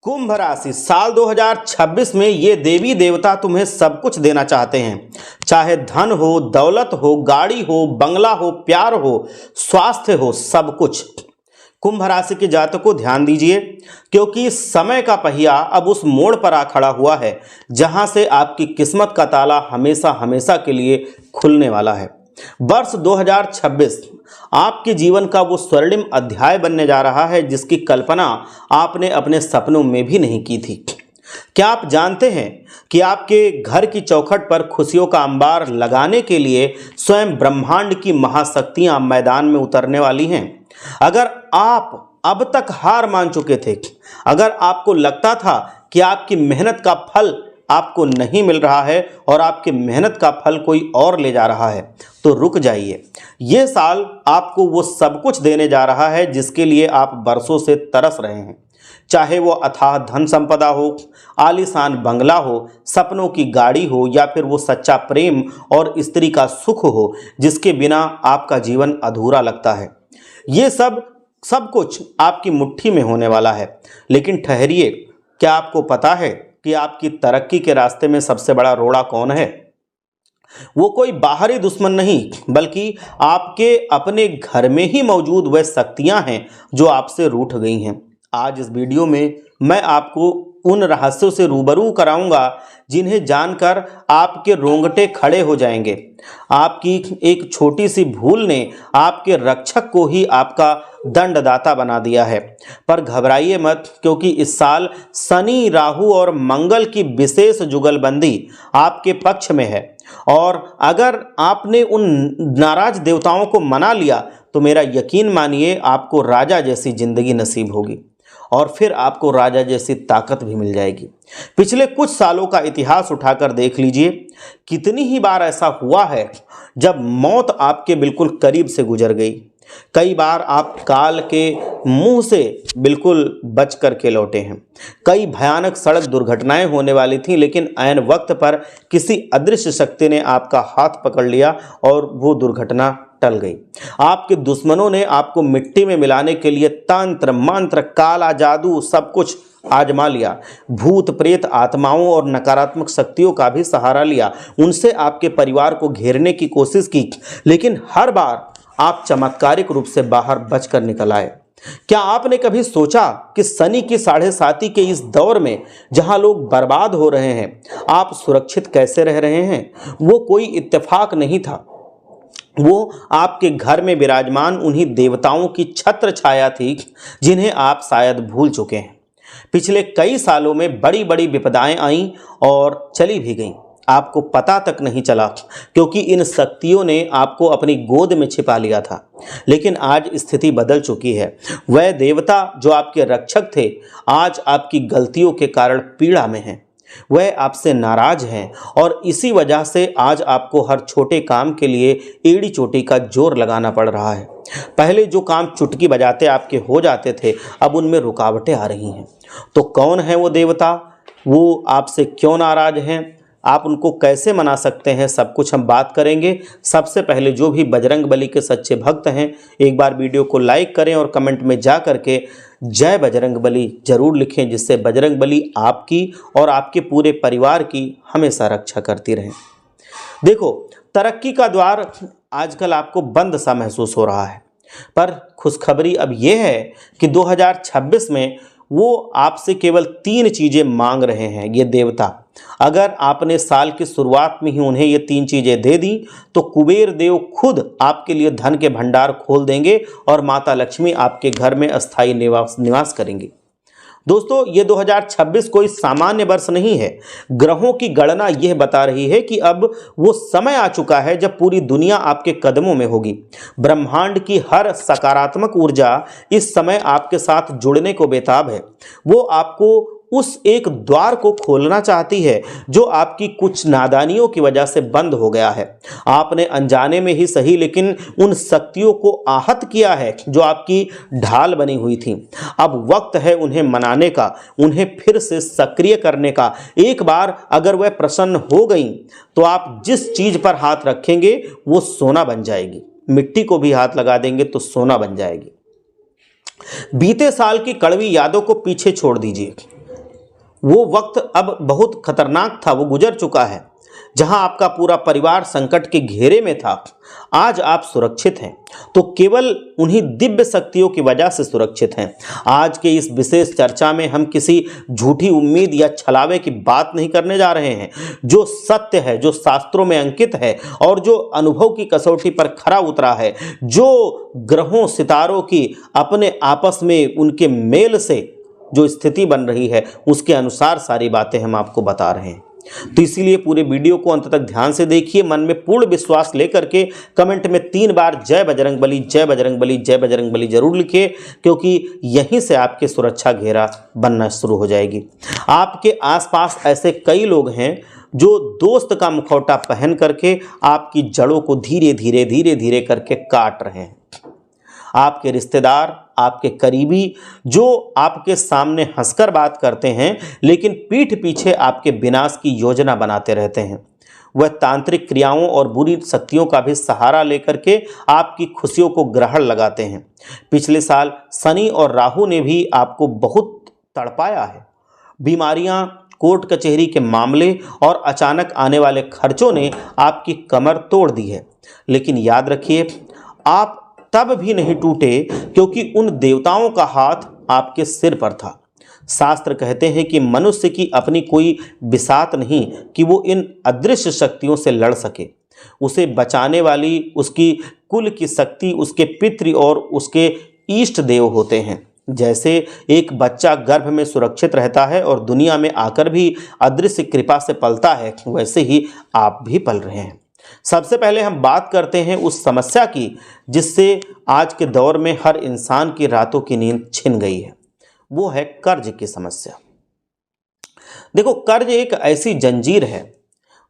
कुंभ राशि साल 2026 में ये देवी देवता तुम्हें सब कुछ देना चाहते हैं, चाहे धन हो, दौलत हो, गाड़ी हो, बंगला हो, प्यार हो, स्वास्थ्य हो, सब कुछ। कुंभ राशि के जातकों ध्यान दीजिए, क्योंकि समय का पहिया अब उस मोड़ पर आ खड़ा हुआ है जहां से आपकी किस्मत का ताला हमेशा हमेशा के लिए खुलने वाला है। वर्ष 2026 आपके जीवन का वो स्वर्णिम अध्याय बनने जा रहा है जिसकी कल्पना आपने अपने सपनों में भी नहीं की थी। क्या आप जानते हैं कि आपके घर की चौखट पर खुशियों का अंबार लगाने के लिए स्वयं ब्रह्मांड की महाशक्तियां मैदान में उतरने वाली हैं? अगर आप अब तक हार मान चुके थे, अगर आपको लगता था कि आपकी मेहनत का फल आपको नहीं मिल रहा है और आपकी मेहनत का फल कोई और ले जा रहा है, तो रुक जाइए। ये साल आपको वो सब कुछ देने जा रहा है जिसके लिए आप बरसों से तरस रहे हैं। चाहे वो अथाह धन संपदा हो, आलीशान बंगला हो, सपनों की गाड़ी हो, या फिर वो सच्चा प्रेम और स्त्री का सुख हो जिसके बिना आपका जीवन अधूरा लगता है। ये सब कुछ आपकी मुट्ठी में होने वाला है। लेकिन ठहरिए, क्या आपको पता है कि आपकी तरक्की के रास्ते में सबसे बड़ा रोड़ा कौन है? वो कोई बाहरी दुश्मन नहीं, बल्कि आपके अपने घर में ही मौजूद वह शक्तियां हैं जो आपसे रूठ गई हैं। आज इस वीडियो में मैं आपको उन रहस्यों से रूबरू कराऊंगा जिन्हें जानकर आपके रोंगटे खड़े हो जाएंगे। आपकी एक छोटी सी भूल ने आपके रक्षक को ही आपका दंडदाता बना दिया है। पर घबराइए मत, क्योंकि इस साल शनि, राहु और मंगल की विशेष जुगलबंदी आपके पक्ष में है। और अगर आपने उन नाराज देवताओं को मना लिया तो मेरा यकीन मानिए, आपको राजा जैसी जिंदगी नसीब होगी और फिर आपको राजा जैसी ताकत भी मिल जाएगी। पिछले कुछ सालों का इतिहास उठाकर देख लीजिए, कितनी ही बार ऐसा हुआ है जब मौत आपके बिल्कुल करीब से गुजर गई। कई बार आप काल के मुंह से बिल्कुल बच कर के लौटे हैं। कई भयानक सड़क दुर्घटनाएं होने वाली थीं, लेकिन ऐन वक्त पर किसी अदृश्य शक्ति ने आपका हाथ पकड़ लिया और वो दुर्घटना टल गई। आपके दुश्मनों ने आपको मिट्टी में मिलाने के लिए तंत्र मंत्र, काला जादू सब कुछ आजमा लिया। भूत प्रेत, आत्माओं और नकारात्मक शक्तियों का भी सहारा लिया। उनसे आपके परिवार को घेरने की कोशिश की, लेकिन हर बार आप चमत्कारिक रूप से बाहर बचकर निकल आए। क्या आपने कभी सोचा कि शनि की 7.5 के इस दौर में जहां लोग बर्बाद हो रहे हैं, आप सुरक्षित कैसे रह रहे हैं? वो कोई इत्तेफाक नहीं था, वो आपके घर में विराजमान उन्हीं देवताओं की छत्र छाया थी जिन्हें आप शायद भूल चुके हैं। पिछले कई सालों में बड़ी बड़ी विपदाएं आईं और चली भी गईं, आपको पता तक नहीं चला, क्योंकि इन शक्तियों ने आपको अपनी गोद में छिपा लिया था। लेकिन आज स्थिति बदल चुकी है। वह देवता जो आपके रक्षक थे, आज आपकी गलतियों के कारण पीड़ा में हैं। वह आपसे नाराज हैं और इसी वजह से आज आपको हर छोटे काम के लिए एड़ी चोटी का जोर लगाना पड़ रहा है। पहले जो काम चुटकी बजाते आपके हो जाते थे, अब उनमें रुकावटें आ रही हैं। तो कौन है वो देवता? वो आपसे क्यों नाराज हैं? आप उनको कैसे मना सकते हैं? सब कुछ हम बात करेंगे। सबसे पहले जो भी बजरंग बली के सच्चे भक्त हैं, एक बार वीडियो को लाइक करें और कमेंट में जा करके जय बजरंग बली जरूर लिखें, जिससे बजरंग बली आपकी और आपके पूरे परिवार की हमेशा रक्षा करती रहें। देखो, तरक्की का द्वार आजकल आपको बंद सा महसूस हो रहा है, पर खुशखबरी अब यह है कि 2026 में वो आपसे केवल 3 चीज़ें मांग रहे हैं ये देवता। अगर आपने साल की शुरुआत में ही उन्हें ये 3 चीज़ें दे दी तो कुबेर देव खुद आपके लिए धन के भंडार खोल देंगे और माता लक्ष्मी आपके घर में अस्थायी निवास करेंगी। दोस्तों, ये 2026 कोई सामान्य वर्ष नहीं है। ग्रहों की गणना यह बता रही है कि अब वो समय आ चुका है जब पूरी दुनिया आपके कदमों में होगी। ब्रह्मांड की हर सकारात्मक ऊर्जा इस समय आपके साथ जुड़ने को बेताब है। वो आपको उस एक द्वार को खोलना चाहती है जो आपकी कुछ नादानियों की वजह से बंद हो गया है। आपने अनजाने में ही सही, लेकिन उन शक्तियों को आहत किया है जो आपकी ढाल बनी हुई थी। अब वक्त है उन्हें मनाने का, उन्हें फिर से सक्रिय करने का। एक बार अगर वह प्रसन्न हो गई तो आप जिस चीज पर हाथ रखेंगे वो सोना बन जाएगी। मिट्टी को भी हाथ लगा देंगे तो सोना बन जाएगी। बीते साल की कड़वी यादों को पीछे छोड़ दीजिए। वो वक्त अब बहुत खतरनाक था, वो गुजर चुका है। जहां आपका पूरा परिवार संकट के घेरे में था, आज आप सुरक्षित हैं तो केवल उन्हीं दिव्य शक्तियों की वजह से सुरक्षित हैं। आज के इस विशेष चर्चा में हम किसी झूठी उम्मीद या छलावे की बात नहीं करने जा रहे हैं। जो सत्य है, जो शास्त्रों में अंकित है और जो अनुभव की कसौटी पर खरा उतरा है, जो ग्रहों सितारों की अपने आपस में उनके मेल से जो स्थिति बन रही है, उसके अनुसार सारी बातें हम आपको बता रहे हैं। तो इसीलिए पूरे वीडियो को अंत तक ध्यान से देखिए। मन में पूर्ण विश्वास लेकर के कमेंट में 3 बार जय बजरंगबली, जय बजरंगबली, जय बजरंगबली जरूर लिखिए, क्योंकि यहीं से आपके सुरक्षा घेरा बनना शुरू हो जाएगी। आपके आसपास ऐसे कई लोग हैं जो दोस्त का मुखौटा पहन करके आपकी जड़ों को धीरे धीरे धीरे धीरे करके काट रहे हैं। आपके रिश्तेदार, आपके करीबी जो आपके सामने हंसकर बात करते हैं लेकिन पीठ पीछे आपके विनाश की योजना बनाते रहते हैं, वह तांत्रिक क्रियाओं और बुरी शक्तियों का भी सहारा लेकर के आपकी खुशियों को ग्रहण लगाते हैं। पिछले साल शनि और राहु ने भी आपको बहुत तड़पाया है। बीमारियां, कोर्ट कचहरी के मामले और अचानक आने वाले खर्चों ने आपकी कमर तोड़ दी है। लेकिन याद रखिए, आप तब भी नहीं टूटे क्योंकि उन देवताओं का हाथ आपके सिर पर था। शास्त्र कहते हैं कि मनुष्य की अपनी कोई बिसात नहीं कि वो इन अदृश्य शक्तियों से लड़ सके। उसे बचाने वाली उसकी कुल की शक्ति उसके पितृ और उसके इष्ट देव होते हैं। जैसे एक बच्चा गर्भ में सुरक्षित रहता है और दुनिया में आकर भी अदृश्य कृपा से पलता है, वैसे ही आप भी पल रहे हैं। सबसे पहले हम बात करते हैं उस समस्या की जिससे आज के दौर में हर इंसान की रातों की नींद छिन गई है। वो है कर्ज की समस्या। देखो, कर्ज एक ऐसी जंजीर है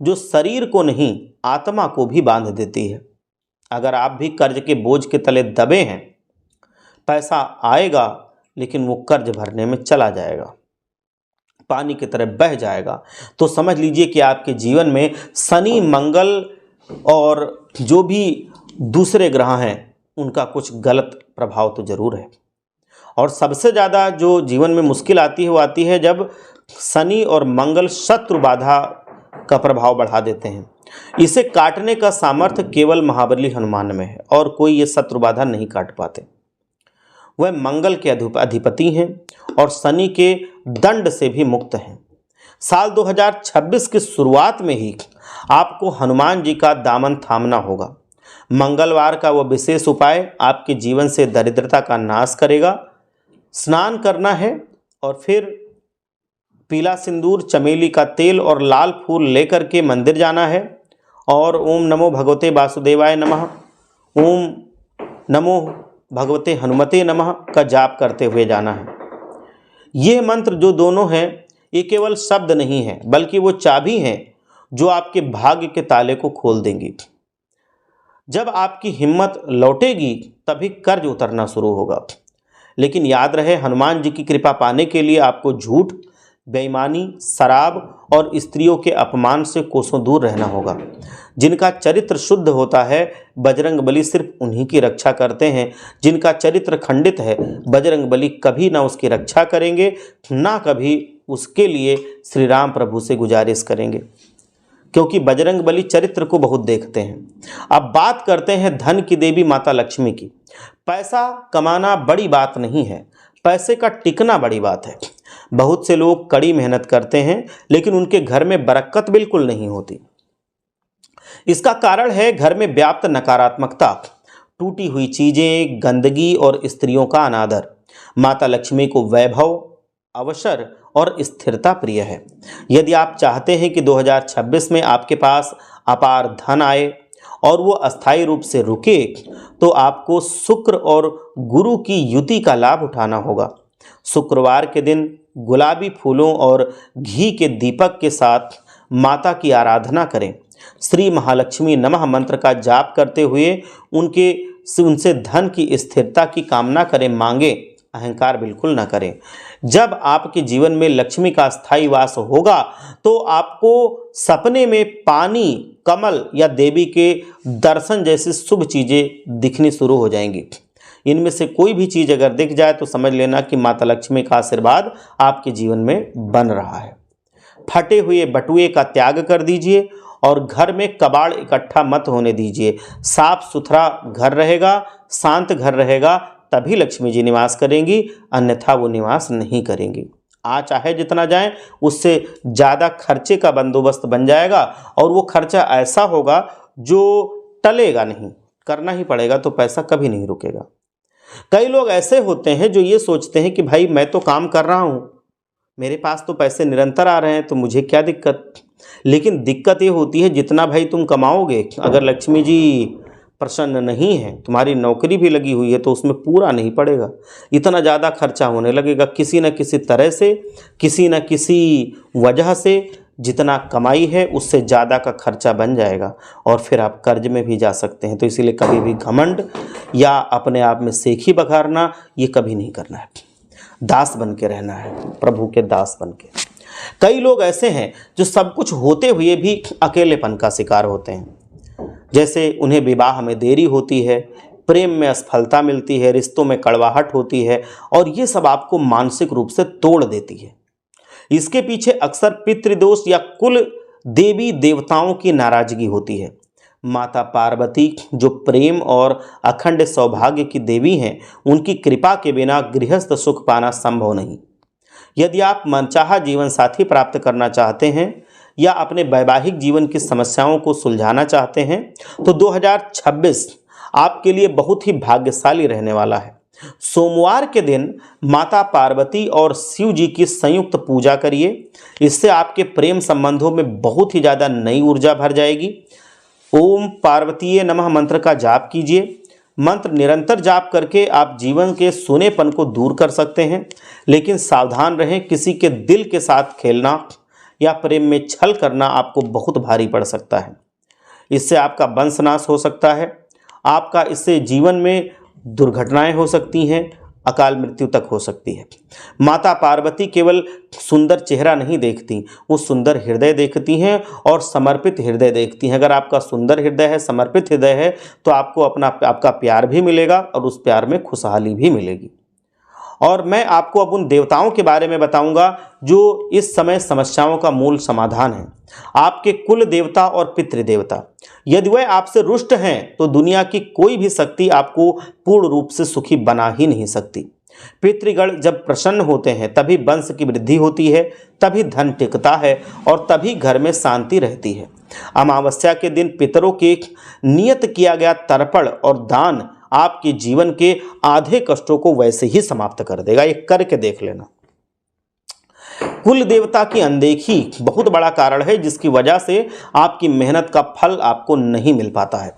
जो शरीर को नहीं, आत्मा को भी बांध देती है। अगर आप भी कर्ज के बोझ के तले दबे हैं, पैसा आएगा लेकिन वो कर्ज भरने में चला जाएगा, पानी की तरह बह जाएगा, तो समझ लीजिए कि आपके जीवन में शनि, मंगल और जो भी दूसरे ग्रह हैं उनका कुछ गलत प्रभाव तो जरूर है। और सबसे ज़्यादा जो जीवन में मुश्किल आती है वो आती है जब शनि और मंगल शत्रु बाधा का प्रभाव बढ़ा देते हैं। इसे काटने का सामर्थ्य केवल महाबली हनुमान में है और कोई ये शत्रु बाधा नहीं काट पाते। वह मंगल के अधिपति हैं और शनि के दंड से भी मुक्त हैं। साल 2026 की शुरुआत में ही आपको हनुमान जी का दामन थामना होगा। मंगलवार का वह विशेष उपाय आपके जीवन से दरिद्रता का नाश करेगा। स्नान करना है और फिर पीला सिंदूर, चमेली का तेल और लाल फूल लेकर के मंदिर जाना है और ओम नमो भगवते वासुदेवाय नमः, ओम नमो भगवते हनुमते नमः का जाप करते हुए जाना है। ये मंत्र जो दोनों हैं, ये केवल शब्द नहीं है बल्कि वो चाबी हैं जो आपके भाग्य के ताले को खोल देंगी। जब आपकी हिम्मत लौटेगी तभी कर्ज उतरना शुरू होगा। लेकिन याद रहे, हनुमान जी की कृपा पाने के लिए आपको झूठ, बेईमानी, शराब और स्त्रियों के अपमान से कोसों दूर रहना होगा। जिनका चरित्र शुद्ध होता है, बजरंगबली सिर्फ उन्हीं की रक्षा करते हैं। जिनका चरित्र खंडित है, बजरंगबली कभी ना उसकी रक्षा करेंगे, ना कभी उसके लिए श्री राम प्रभु से गुजारिश करेंगे, क्योंकि बजरंगबली चरित्र को बहुत देखते हैं। अब बात करते हैं धन की देवी माता लक्ष्मी की। पैसा कमाना बड़ी बात नहीं है, पैसे का टिकना बड़ी बात है। बहुत से लोग कड़ी मेहनत करते हैं लेकिन उनके घर में बरकत बिल्कुल नहीं होती। इसका कारण है घर में व्याप्त नकारात्मकता, टूटी हुई चीजें, गंदगी और स्त्रियों का अनादर। माता लक्ष्मी को वैभव, अवसर और स्थिरता प्रिय है। यदि आप चाहते हैं कि 2026 में आपके पास अपार धन आए और वो अस्थायी रूप से रुके, तो आपको शुक्र और गुरु की युति का लाभ उठाना होगा। शुक्रवार के दिन गुलाबी फूलों और घी के दीपक के साथ माता की आराधना करें। श्री महालक्ष्मी नमः मंत्र का जाप करते हुए उनसे धन की स्थिरता की कामना करें, मांगे, अहंकार बिल्कुल ना करें। जब आपके जीवन में लक्ष्मी का स्थायी वास होगा तो आपको सपने में पानी, कमल या देवी के दर्शन जैसी शुभ चीजें दिखनी शुरू हो जाएंगी। इनमें से कोई भी चीज़ अगर दिख जाए तो समझ लेना कि माता लक्ष्मी का आशीर्वाद आपके जीवन में बन रहा है। फटे हुए बटुए का त्याग कर दीजिए और घर में कबाड़ इकट्ठा मत होने दीजिए। साफ सुथरा घर रहेगा, शांत घर रहेगा, तभी लक्ष्मी जी निवास करेंगी, अन्यथा वो निवास नहीं करेंगी। चाहे जितना जाए उससे ज़्यादा खर्चे का बंदोबस्त बन जाएगा और वो खर्चा ऐसा होगा जो टलेगा नहीं, करना ही पड़ेगा, तो पैसा कभी नहीं रुकेगा। कई लोग ऐसे होते हैं जो ये सोचते हैं कि भाई मैं तो काम कर रहा हूँ, मेरे पास तो पैसे निरंतर आ रहे हैं, तो मुझे क्या दिक्कत। लेकिन दिक्कत ये होती है जितना भाई तुम कमाओगे, अगर लक्ष्मी जी प्रसन्न नहीं है, तुम्हारी नौकरी भी लगी हुई है, तो उसमें पूरा नहीं पड़ेगा, इतना ज़्यादा खर्चा होने लगेगा। किसी न किसी तरह से, किसी न किसी वजह से जितना कमाई है उससे ज़्यादा का खर्चा बन जाएगा और फिर आप कर्ज में भी जा सकते हैं। तो इसीलिए कभी भी घमंड या अपने आप में सेखी बघारना ये कभी नहीं करना है। दास बन के रहना है, प्रभु के दास बन के। कई लोग ऐसे हैं जो सब कुछ होते हुए भी अकेलेपन का शिकार होते हैं। जैसे उन्हें विवाह में देरी होती है, प्रेम में असफलता मिलती है, रिश्तों में कड़वाहट होती है और ये सब आपको मानसिक रूप से तोड़ देती है। इसके पीछे अक्सर पितृदोष या कुल देवी देवताओं की नाराजगी होती है। माता पार्वती जो प्रेम और अखंड सौभाग्य की देवी हैं, उनकी कृपा के बिना गृहस्थ सुख पाना संभव नहीं। यदि आप मनचाहा जीवन साथी प्राप्त करना चाहते हैं या अपने वैवाहिक जीवन की समस्याओं को सुलझाना चाहते हैं तो 2026 आपके लिए बहुत ही भाग्यशाली रहने वाला है। सोमवार के दिन माता पार्वती और शिव जी की संयुक्त पूजा करिए, इससे आपके प्रेम संबंधों में बहुत ही ज़्यादा नई ऊर्जा भर जाएगी। ओम पार्वतीये नमः मंत्र का जाप कीजिए। मंत्र निरंतर जाप करके आप जीवन के सूनेपन को दूर कर सकते हैं, लेकिन सावधान रहें, किसी के दिल के साथ खेलना या प्रेम में छल करना आपको बहुत भारी पड़ सकता है। इससे आपका वंशनाश हो सकता है, आपका इससे जीवन में दुर्घटनाएं हो सकती हैं, अकाल मृत्यु तक हो सकती है। माता पार्वती केवल सुंदर चेहरा नहीं देखती, वो सुंदर हृदय देखती हैं और समर्पित हृदय देखती हैं। अगर आपका सुंदर हृदय है, समर्पित हृदय है, तो आपको आपका प्यार भी मिलेगा और उस प्यार में खुशहाली भी मिलेगी। और मैं आपको अब उन देवताओं के बारे में बताऊंगा जो इस समय समस्याओं का मूल समाधान है। आपके कुल देवता और पितृदेवता, यदि वह आपसे रुष्ट हैं तो दुनिया की कोई भी शक्ति आपको पूर्ण रूप से सुखी बना ही नहीं सकती। पितृगण जब प्रसन्न होते हैं तभी वंश की वृद्धि होती है, तभी धन टिकता है और तभी घर में शांति रहती है। अमावस्या के दिन पितरों के नियत किया गया तर्पण और दान आपके जीवन के आधे कष्टों को वैसे ही समाप्त कर देगा। ये करके देख लेना। कुल देवता की अनदेखी बहुत बड़ा कारण है जिसकी वजह से आपकी मेहनत का फल आपको नहीं मिल पाता है।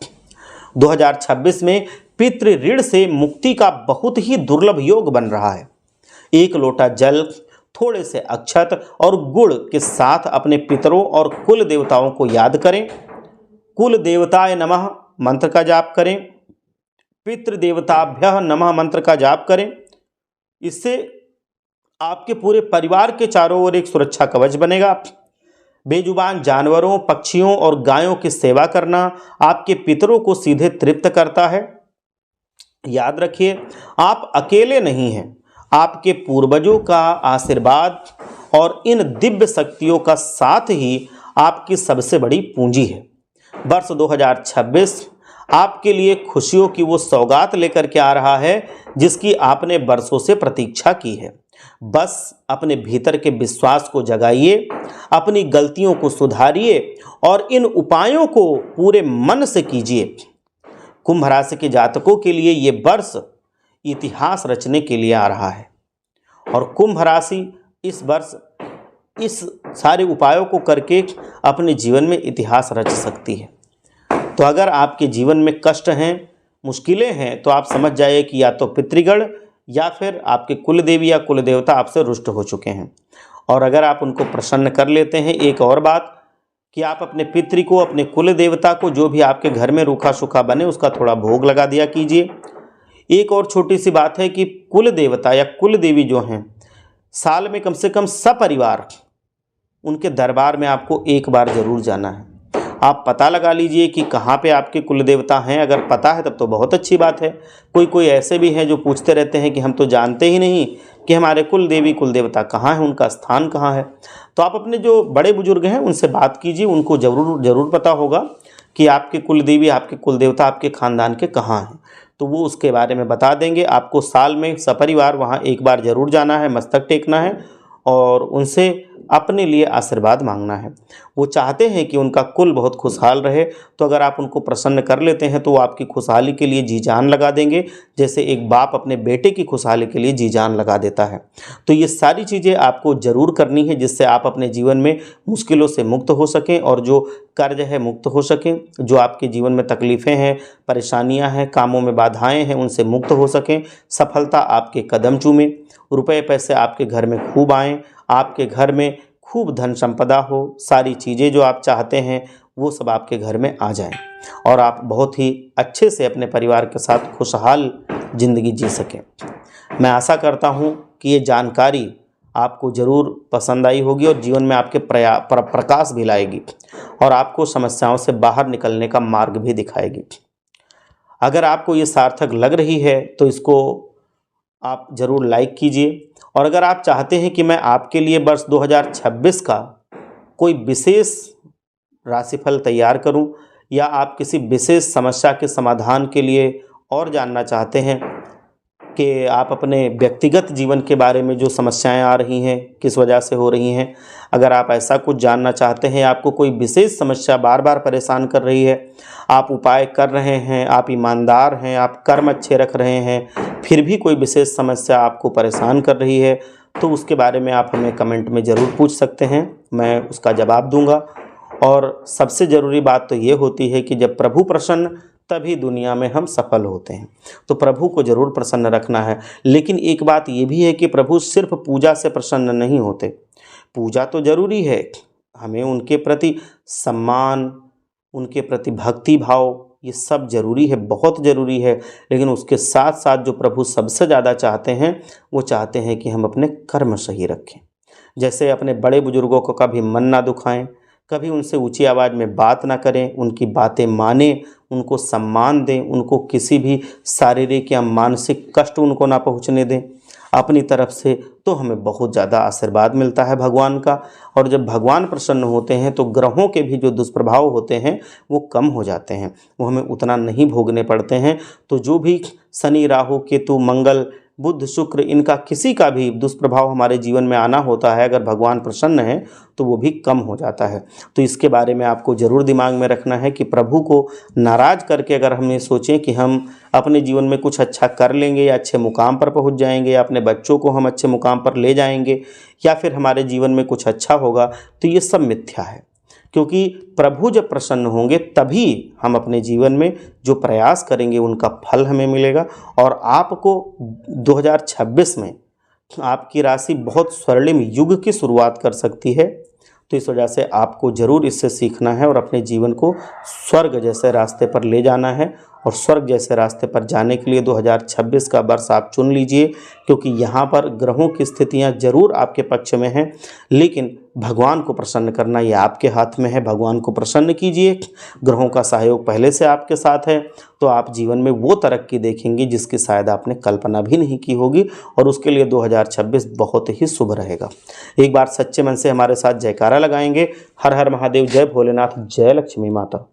2026 में पितृ ऋण से मुक्ति का बहुत ही दुर्लभ योग बन रहा है। एक लोटा जल, थोड़े से अक्षत और गुड़ के साथ अपने पितरों और कुल देवताओं को याद करें। कुल देवताय नमः मंत्र का जाप करें, पितृदेवताभ्यः नमः मंत्र का जाप करें। इससे आपके पूरे परिवार के चारों ओर एक सुरक्षा कवच बनेगा। बेजुबान जानवरों, पक्षियों और गायों की सेवा करना आपके पितरों को सीधे तृप्त करता है। याद रखिए, आप अकेले नहीं हैं, आपके पूर्वजों का आशीर्वाद और इन दिव्य शक्तियों का साथ ही आपकी सबसे बड़ी पूंजी है। वर्ष 2026 आपके लिए खुशियों की वो सौगात लेकर के आ रहा है जिसकी आपने वर्षों से प्रतीक्षा की है। बस अपने भीतर के विश्वास को जगाइए, अपनी गलतियों को सुधारिए और इन उपायों को पूरे मन से कीजिए। कुंभ राशि के जातकों के लिए ये वर्ष इतिहास रचने के लिए आ रहा है और कुंभ राशि इस वर्ष इस सारे उपायों को करके अपने जीवन में इतिहास रच सकती है। तो अगर आपके जीवन में कष्ट हैं, मुश्किलें हैं, तो आप समझ जाइए कि या तो पितृगण या फिर आपके कुल देवी या कुल देवता आपसे रुष्ट हो चुके हैं। और अगर आप उनको प्रसन्न कर लेते हैं, एक और बात कि आप अपने पितृ को, अपने कुल देवता को, जो भी आपके घर में रूखा सूखा बने उसका थोड़ा भोग लगा दिया कीजिए। एक और छोटी सी बात है कि कुल देवता या कुल देवी जो हैं, साल में कम से कम सपरिवार उनके दरबार में आपको एक बार जरूर जाना है। आप पता लगा लीजिए कि कहाँ पे आपके कुल देवता हैं। अगर पता है तब तो बहुत अच्छी बात है। कोई ऐसे भी हैं जो पूछते रहते हैं कि हम तो जानते ही नहीं कि हमारे कुल देवी कुल देवता कहाँ हैं, उनका स्थान कहाँ है। तो आप अपने जो बड़े बुजुर्ग हैं उनसे बात कीजिए, उनको ज़रूर पता होगा कि आपके कुल देवी आपके कुल देवता आपके ख़ानदान के कहाँ हैं। तो वो उसके बारे में बता देंगे। आपको साल में सपरिवार वहाँ एक बार ज़रूर जाना है, मस्तक टेकना है और उनसे अपने लिए आशीर्वाद मांगना है। वो चाहते हैं कि उनका कुल बहुत खुशहाल रहे, तो अगर आप उनको प्रसन्न कर लेते हैं तो वो आपकी खुशहाली के लिए जी जान लगा देंगे, जैसे एक बाप अपने बेटे की खुशहाली के लिए जी जान लगा देता है। तो ये सारी चीज़ें आपको ज़रूर करनी है, जिससे आप अपने जीवन में मुश्किलों से मुक्त हो सकें और जो कर्ज है मुक्त हो सकें, जो आपके जीवन में तकलीफ़ें हैं, परेशानियां हैं, कामों में बाधाएं हैं, उनसे मुक्त हो सकें, सफलता आपके कदम चूमे, रुपए पैसे आपके घर में खूब आएँ, आपके घर में खूब धन संपदा हो, सारी चीज़ें जो आप चाहते हैं वो सब आपके घर में आ जाएं और आप बहुत ही अच्छे से अपने परिवार के साथ खुशहाल ज़िंदगी जी सकें। मैं आशा करता हूँ कि ये जानकारी आपको ज़रूर पसंद आई होगी और जीवन में आपके प्रकाश भी लाएगी और आपको समस्याओं से बाहर निकलने का मार्ग भी दिखाएगी। अगर आपको ये सार्थक लग रही है तो इसको आप ज़रूर लाइक कीजिए और अगर आप चाहते हैं कि मैं आपके लिए वर्ष 2026 का कोई विशेष राशिफल तैयार करूं या आप किसी विशेष समस्या के समाधान के लिए और जानना चाहते हैं कि आप अपने व्यक्तिगत जीवन के बारे में जो समस्याएं आ रही हैं किस वजह से हो रही हैं, अगर आप ऐसा कुछ जानना चाहते हैं, आपको कोई विशेष समस्या बार बार परेशान कर रही है, आप उपाय कर रहे हैं, आप ईमानदार हैं, आप कर्म अच्छे रख रहे हैं, फिर भी कोई विशेष समस्या आपको परेशान कर रही है, तो उसके बारे में आप हमें कमेंट में ज़रूर पूछ सकते हैं, मैं उसका जवाब दूंगा। और सबसे ज़रूरी बात तो ये होती है कि जब प्रभु प्रसन्न तभी दुनिया में हम सफल होते हैं। तो प्रभु को ज़रूर प्रसन्न रखना है। लेकिन एक बात ये भी है कि प्रभु सिर्फ पूजा से प्रसन्न नहीं होते। पूजा तो ज़रूरी है, हमें उनके प्रति सम्मान, उनके प्रति भक्ति भाव, ये सब ज़रूरी है, बहुत ज़रूरी है। लेकिन उसके साथ साथ जो प्रभु सबसे ज़्यादा चाहते हैं वो चाहते हैं कि हम अपने कर्म सही रखें। जैसे अपने बड़े बुजुर्गों को कभी मन ना दुखाएं, कभी उनसे ऊंची आवाज़ में बात ना करें, उनकी बातें मानें, उनको सम्मान दें, उनको किसी भी शारीरिक या मानसिक कष्ट उनको ना पहुंचने दें अपनी तरफ से, तो हमें बहुत ज़्यादा आशीर्वाद मिलता है भगवान का। और जब भगवान प्रसन्न होते हैं तो ग्रहों के भी जो दुष्प्रभाव होते हैं वो कम हो जाते हैं, वो हमें उतना नहीं भोगने पड़ते हैं। तो जो भी शनि राहु केतु मंगल बुध शुक्र, इनका किसी का भी दुष्प्रभाव हमारे जीवन में आना होता है, अगर भगवान प्रसन्न है तो वो भी कम हो जाता है। तो इसके बारे में आपको ज़रूर दिमाग में रखना है कि प्रभु को नाराज़ करके अगर हम ये सोचें कि हम अपने जीवन में कुछ अच्छा कर लेंगे या अच्छे मुकाम पर पहुंच जाएंगे या अपने बच्चों को हम अच्छे मुकाम पर ले जाएंगे या फिर हमारे जीवन में कुछ अच्छा होगा, तो ये सब मिथ्या है। क्योंकि प्रभु जब प्रसन्न होंगे तभी हम अपने जीवन में जो प्रयास करेंगे उनका फल हमें मिलेगा। और आपको 2026 में आपकी राशि बहुत स्वर्णिम युग की शुरुआत कर सकती है। तो इस वजह से आपको ज़रूर इससे सीखना है और अपने जीवन को स्वर्ग जैसे रास्ते पर ले जाना है। और स्वर्ग जैसे रास्ते पर जाने के लिए 2026 का वर्ष आप चुन लीजिए, क्योंकि यहाँ पर ग्रहों की स्थितियाँ ज़रूर आपके पक्ष में हैं, लेकिन भगवान को प्रसन्न करना ये आपके हाथ में है। भगवान को प्रसन्न कीजिए, ग्रहों का सहयोग पहले से आपके साथ है, तो आप जीवन में वो तरक्की देखेंगे जिसकी शायद आपने कल्पना भी नहीं की होगी। और उसके लिए 2026 बहुत ही शुभ रहेगा। एक बार सच्चे मन से हमारे साथ जयकारा लगाएंगे। हर हर महादेव, जय भोलेनाथ, जय लक्ष्मी माता।